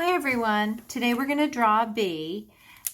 Hi everyone, today we're going to draw a bee.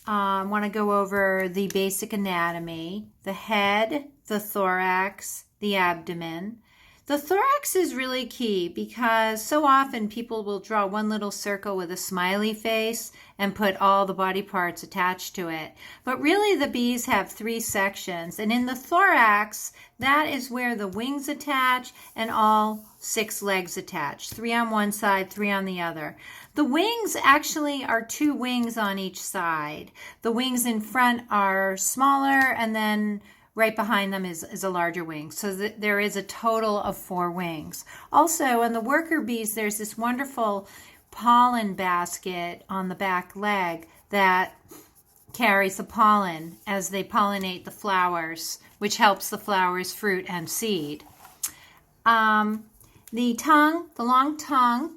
I want to go over the basic anatomy, the head, the thorax, the abdomen. The thorax is really key because so often people will draw one little circle with a smiley face and put all the body parts attached to it. But really the bees have three sections, and in the thorax, that is where the wings attach and all 6 legs attach, 3 on one side, 3 on the other. The wings actually are 2 wings on each side. The wings in front are smaller, and then right behind them is a larger wing. So there is a total of 4 wings. Also, on the worker bees, there's this wonderful pollen basket on the back leg that carries the pollen as they pollinate the flowers, which helps the flowers fruit and seed. The tongue, the long tongue,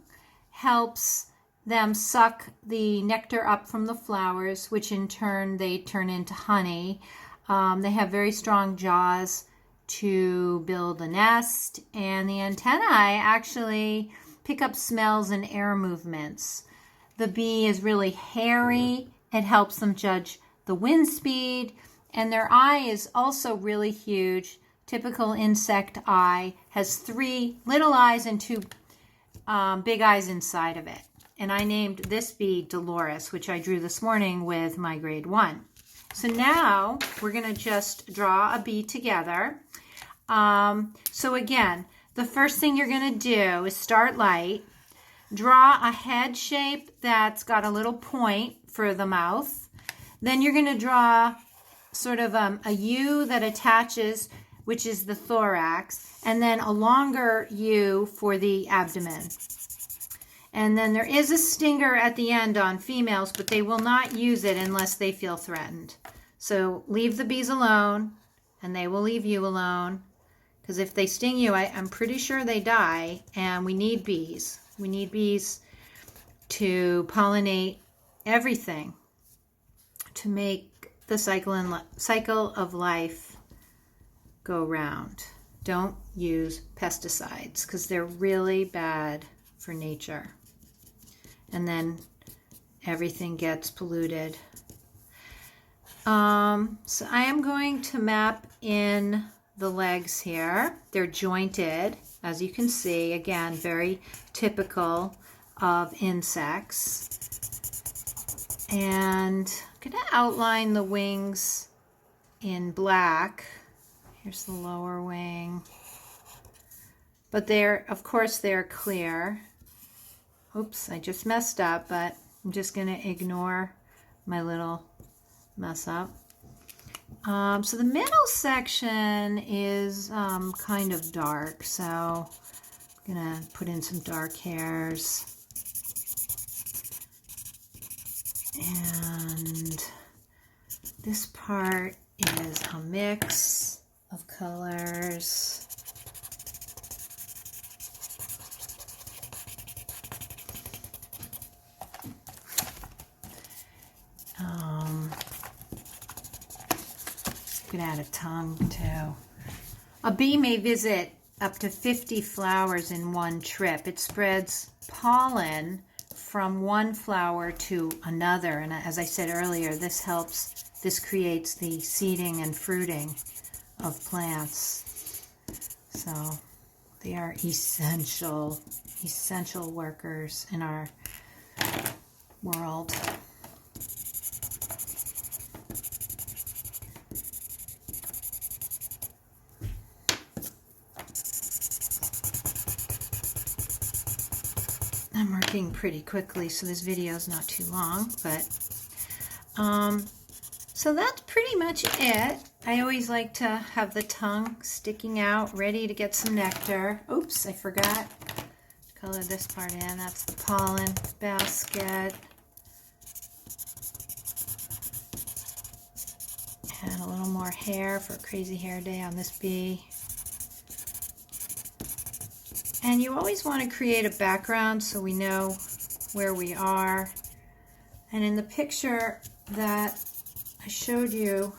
helps them suck the nectar up from the flowers, which in turn they turn into honey. They have very strong jaws to build a nest, and the antennae actually pick up smells and air movements. The bee is really hairy. It helps them judge the wind speed, and their eye is also really huge. Typical insect eye has 3 little eyes and 2 big eyes inside of it. And I named this bee Dolores, which I drew this morning with my grade 1. So now we're going to just draw a bee together. So again, the first thing you're going to do is start light. Draw a head shape that's got a little point for the mouth. Then you're going to draw sort of a U that attaches, which is the thorax, and then a longer U for the abdomen. And then there is a stinger at the end on females, but they will not use it unless they feel threatened. So leave the bees alone, and they will leave you alone. Because if they sting you, I'm pretty sure they die, and we need bees. We need bees to pollinate everything, to make the cycle of life go round. Don't use pesticides, because they're really bad for nature. And then everything gets polluted. So I am going to map in the legs here. They're jointed, as you can see. Again, very typical of insects. And I'm going to outline the wings in black. Here's the lower wing. But of course, they're clear. Oops, I just messed up, but I'm just going to ignore my little mess up. So the middle section is kind of dark, so I'm going to put in some dark hairs. And this part is a mix of colors. You could add a tongue too. A bee may visit up to 50 flowers in one trip. It spreads pollen from one flower to another, and as I said earlier, this creates the seeding and fruiting of plants. So they are essential workers in our world. I'm working pretty quickly, so this video is not too long, but so that's pretty much it. I always like to have the tongue sticking out, ready to get some nectar. Oops, I forgot to color this part in. That's the pollen basket. And a little more hair for a crazy hair day on this bee. And you always want to create a background so we know where we are. And in the picture that I showed you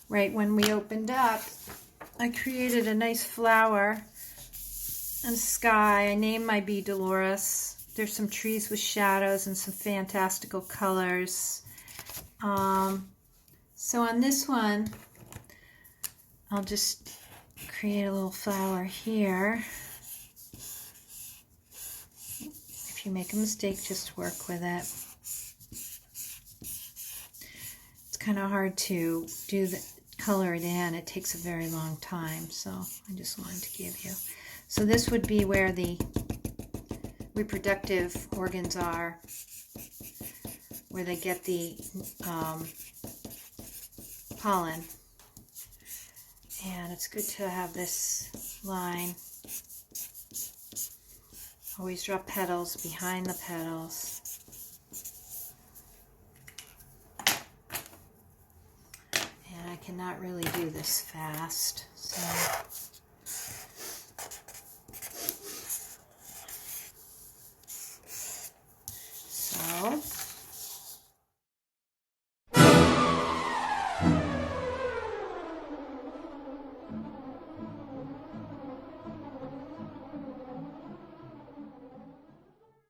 right when we opened up, I created a nice flower and sky. I named my bee Dolores. there's some trees with shadows and some fantastical colors. So on this one, I'll just create a little flower here. If you make a mistake, just work with it. It's kind of hard to color it in. It takes a very long time, so I just wanted to give you. So this would be where the reproductive organs are, where they get the pollen. And it's good to have this line. Always draw petals behind the petals. And I cannot really do this fast, so